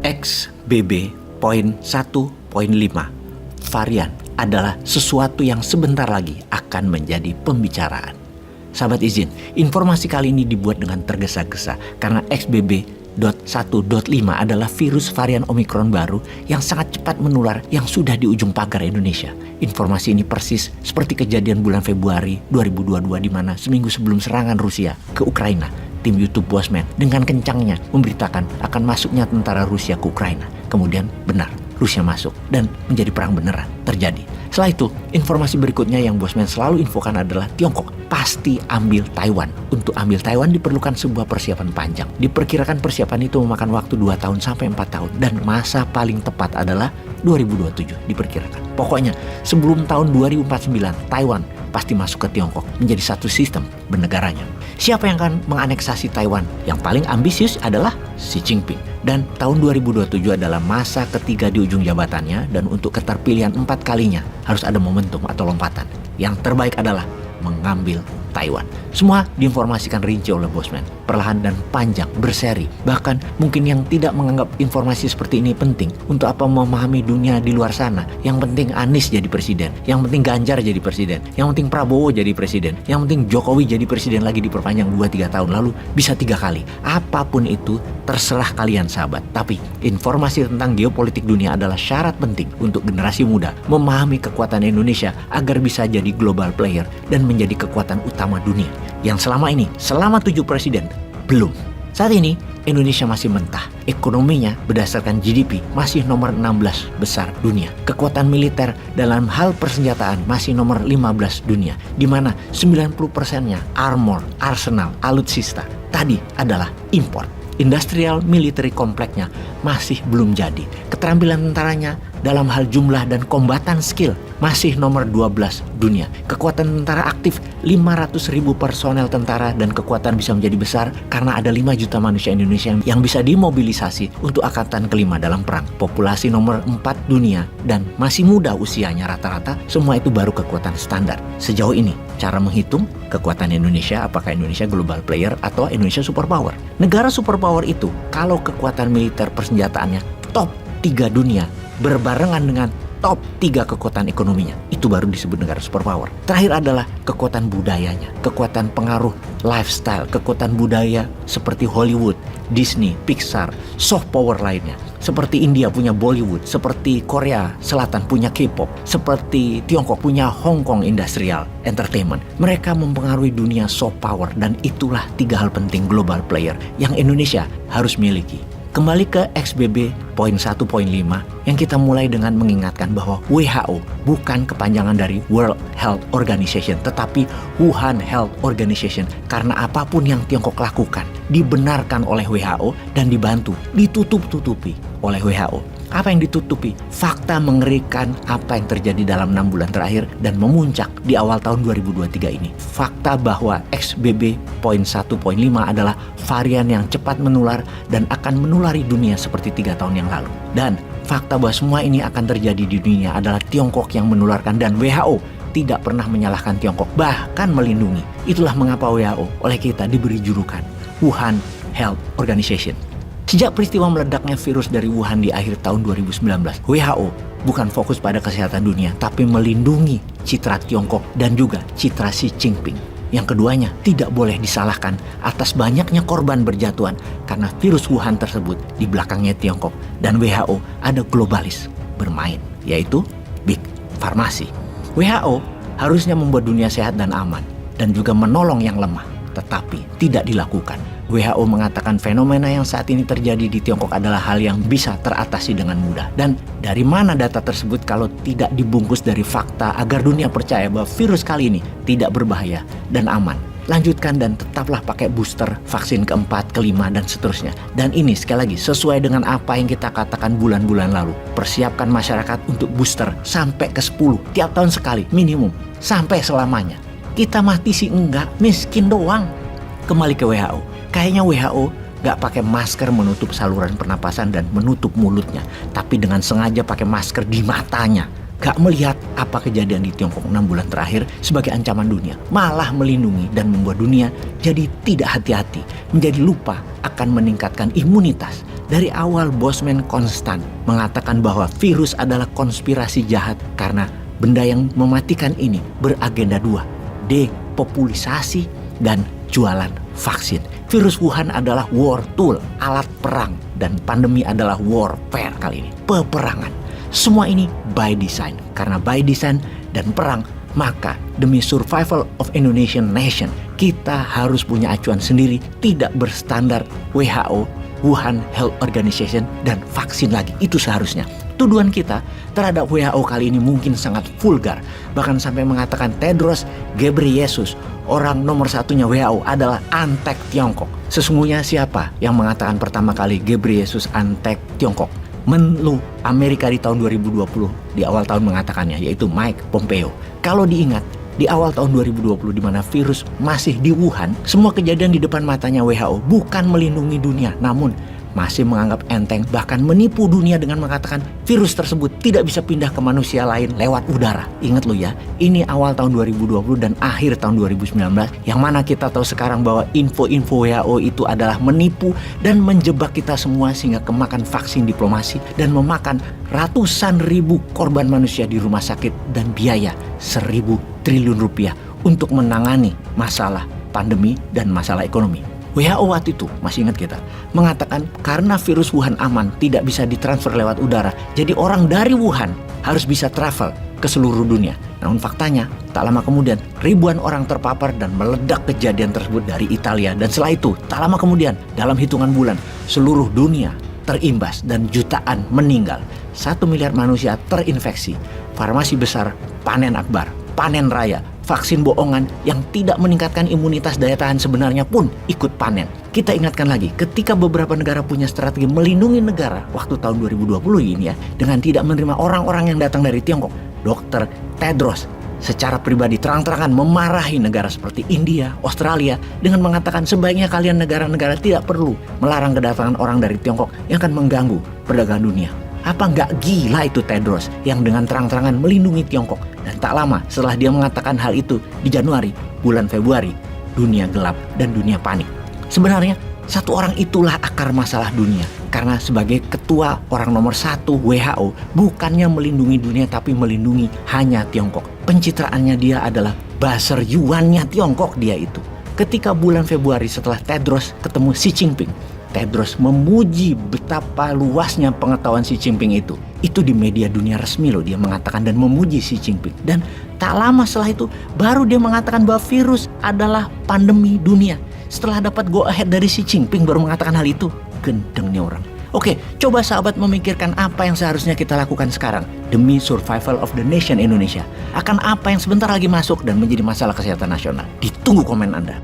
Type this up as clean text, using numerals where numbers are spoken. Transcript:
XBB.1.5 varian adalah sesuatu yang sebentar lagi akan menjadi pembicaraan. Sahabat izin, informasi kali ini dibuat dengan tergesa-gesa karena XBB.1.5 adalah virus varian Omicron baru yang sangat cepat menular yang sudah di ujung pagar Indonesia. Informasi ini persis seperti kejadian bulan Februari 2022 di mana seminggu sebelum serangan Rusia ke Ukraina, tim YouTube Bosman dengan kencangnya memberitakan akan masuknya tentara Rusia ke Ukraina. Kemudian benar, Rusia masuk dan menjadi perang beneran terjadi. Setelah itu, informasi berikutnya yang Bosman selalu infokan adalah Tiongkok pasti ambil Taiwan. Untuk ambil Taiwan diperlukan sebuah persiapan panjang. Diperkirakan persiapan itu memakan waktu 2 tahun sampai 4 tahun. Dan masa paling tepat adalah 2027 diperkirakan. Pokoknya sebelum tahun 2049, Taiwan pasti masuk ke Tiongkok menjadi satu sistem bernegaranya. Siapa yang akan menganeksasi Taiwan? Yang paling ambisius adalah Xi Jinping. Dan tahun 2027 adalah masa ketiga di ujung jabatannya, dan untuk keterpilihan 4 kalinya harus ada momentum atau lompatan. Yang terbaik adalah mengambil Taiwan. Semua diinformasikan rinci oleh Bosman, perlahan dan panjang, berseri. Bahkan mungkin yang tidak menganggap informasi seperti ini penting. Untuk apa memahami dunia di luar sana? Yang penting Anies jadi presiden, yang penting Ganjar jadi presiden, yang penting Prabowo jadi presiden, yang penting Jokowi jadi presiden lagi diperpanjang 2-3 tahun, lalu bisa 3 kali. Apapun itu terserah kalian sahabat. Tapi informasi tentang geopolitik dunia adalah syarat penting untuk generasi muda memahami kekuatan Indonesia agar bisa jadi global player dan menjadi kekuatan utama dunia. Yang selama ini, selama 7 presiden, belum. Saat ini, Indonesia masih mentah. Ekonominya berdasarkan GDP masih nomor 16 besar dunia. Kekuatan militer dalam hal persenjataan masih nomor 15 dunia. Di mana 90%-nya armor, arsenal, alutsista tadi adalah impor. Industrial military kompleknya masih belum jadi. Keterampilan tentaranya dalam hal jumlah dan kombatan skill masih nomor 12 dunia. Kekuatan tentara aktif 500.000 personel tentara, dan kekuatan bisa menjadi besar karena ada 5 juta manusia Indonesia yang bisa dimobilisasi untuk angkatan kelima dalam perang. Populasi nomor 4 dunia dan masih muda usianya rata-rata, semua itu baru kekuatan standar. Sejauh ini, cara menghitung kekuatan Indonesia, apakah Indonesia global player atau Indonesia superpower. Negara superpower itu kalau kekuatan militer persenjataannya top 3 dunia berbarengan dengan top 3 kekuatan ekonominya, itu baru disebut negara superpower. Terakhir adalah kekuatan budayanya, kekuatan pengaruh lifestyle, kekuatan budaya seperti Hollywood, Disney, Pixar, soft power lainnya. Seperti India punya Bollywood, seperti Korea Selatan punya K-pop, seperti Tiongkok punya Hong Kong Industrial Entertainment. Mereka mempengaruhi dunia soft power, dan itulah 3 hal penting global player yang Indonesia harus miliki. Kembali ke XBB.1.5 yang kita mulai dengan mengingatkan bahwa WHO bukan kepanjangan dari World Health Organization, tetapi Wuhan Health Organization. Karena apapun yang Tiongkok lakukan dibenarkan oleh WHO dan dibantu, ditutup-tutupi oleh WHO. Apa yang ditutupi? Fakta mengerikan apa yang terjadi dalam 6 bulan terakhir dan memuncak di awal tahun 2023 ini. Fakta bahwa XBB.1.5 adalah varian yang cepat menular dan akan menulari dunia seperti 3 tahun yang lalu. Dan fakta bahwa semua ini akan terjadi di dunia adalah Tiongkok yang menularkan, dan WHO tidak pernah menyalahkan Tiongkok, bahkan melindungi. Itulah mengapa WHO oleh kita diberi julukan Wuhan Health Organization. Sejak peristiwa meledaknya virus dari Wuhan di akhir tahun 2019, WHO bukan fokus pada kesehatan dunia, tapi melindungi citra Tiongkok dan juga citra Xi Jinping. Yang keduanya tidak boleh disalahkan atas banyaknya korban berjatuhan karena virus Wuhan tersebut. Di belakangnya Tiongkok dan WHO ada globalis bermain, yaitu Big Pharmacy. WHO harusnya membuat dunia sehat dan aman dan juga menolong yang lemah, tetapi tidak dilakukan. WHO mengatakan fenomena yang saat ini terjadi di Tiongkok adalah hal yang bisa teratasi dengan mudah. Dan dari mana data tersebut kalau tidak dibungkus dari fakta agar dunia percaya bahwa virus kali ini tidak berbahaya dan aman? Lanjutkan dan tetaplah pakai booster vaksin keempat, kelima, dan seterusnya. Dan ini sekali lagi sesuai dengan apa yang kita katakan bulan-bulan lalu. Persiapkan masyarakat untuk booster sampai ke 10 tiap tahun sekali minimum, sampai selamanya. Kita mati sih enggak, miskin doang. Kembali ke WHO. Kayaknya WHO gak pakai masker menutup saluran pernapasan dan menutup mulutnya, tapi dengan sengaja pakai masker di matanya. gak melihat apa kejadian di Tiongkok 6 bulan terakhir sebagai ancaman dunia, malah melindungi dan membuat dunia jadi tidak hati-hati, menjadi lupa akan meningkatkan imunitas. Dari awal Bosman konstan mengatakan bahwa virus adalah konspirasi jahat karena benda yang mematikan ini beragenda dua, depopulisasi dan jualan vaksin. Virus Wuhan adalah war tool, alat perang, dan pandemi adalah warfare kali ini, peperangan. Semua ini by design, karena by design dan perang, maka demi survival of Indonesian nation, kita harus punya acuan sendiri, tidak berstandar WHO, Wuhan Health Organization, dan vaksin lagi. Itu seharusnya. Tuduhan kita terhadap WHO kali ini mungkin sangat vulgar, bahkan sampai mengatakan Tedros Ghebreyesus, orang nomor satunya WHO, adalah antek Tiongkok. Sesungguhnya siapa yang mengatakan pertama kali Ghebreyesus antek Tiongkok? Menlu Amerika di tahun 2020 di awal tahun mengatakannya, yaitu Mike Pompeo. Kalau diingat, di awal tahun 2020 di mana virus masih di Wuhan, semua kejadian di depan matanya WHO bukan melindungi dunia, namun masih menganggap enteng, bahkan menipu dunia dengan mengatakan virus tersebut tidak bisa pindah ke manusia lain lewat udara. Ingat lo ya, ini awal tahun 2020 dan akhir tahun 2019, yang mana kita tahu sekarang bahwa info-info WHO itu adalah menipu dan menjebak kita semua sehingga kemakan vaksin diplomasi dan memakan ratusan ribu korban manusia di rumah sakit dan biaya 1.000 triliun rupiah untuk menangani masalah pandemi dan masalah ekonomi. WHO waktu itu, masih ingat kita, mengatakan karena virus Wuhan aman, tidak bisa ditransfer lewat udara, jadi orang dari Wuhan harus bisa travel ke seluruh dunia. Namun faktanya, tak lama kemudian ribuan orang terpapar dan meledak kejadian tersebut dari Italia. Dan setelah itu, tak lama kemudian, dalam hitungan bulan, seluruh dunia terimbas dan jutaan meninggal. 1 miliar manusia terinfeksi. Farmasi besar panen akbar, panen raya. Vaksin bohongan yang tidak meningkatkan imunitas daya tahan sebenarnya pun ikut panen. Kita ingatkan lagi, ketika beberapa negara punya strategi melindungi negara waktu tahun 2020 ini ya, dengan tidak menerima orang-orang yang datang dari Tiongkok, Dr. Tedros secara pribadi terang-terangan memarahi negara seperti India, Australia dengan mengatakan sebaiknya kalian negara-negara tidak perlu melarang kedatangan orang dari Tiongkok yang akan mengganggu perdagangan dunia. Apa nggak gila itu Tedros yang dengan terang-terangan melindungi Tiongkok? Dan tak lama setelah dia mengatakan hal itu di Januari, bulan Februari, dunia gelap dan dunia panik. Sebenarnya satu orang itulah akar masalah dunia. Karena sebagai ketua orang nomor 1 WHO, bukannya melindungi dunia tapi melindungi hanya Tiongkok. Pencitraannya dia adalah Buzzer Yuan-nya Tiongkok dia itu. Ketika bulan Februari setelah Tedros ketemu Xi Jinping, Tedros memuji betapa luasnya pengetahuan Xi Jinping itu. Itu di media dunia resmi loh dia mengatakan dan memuji Xi Jinping. Dan tak lama setelah itu baru dia mengatakan bahwa virus adalah pandemi dunia. Setelah dapat go ahead dari Xi Jinping baru mengatakan hal itu. Gendeng nih orang. Oke, coba sahabat memikirkan apa yang seharusnya kita lakukan sekarang demi survival of the nation Indonesia. Akan apa yang sebentar lagi masuk dan menjadi masalah kesehatan nasional. Ditunggu komen Anda.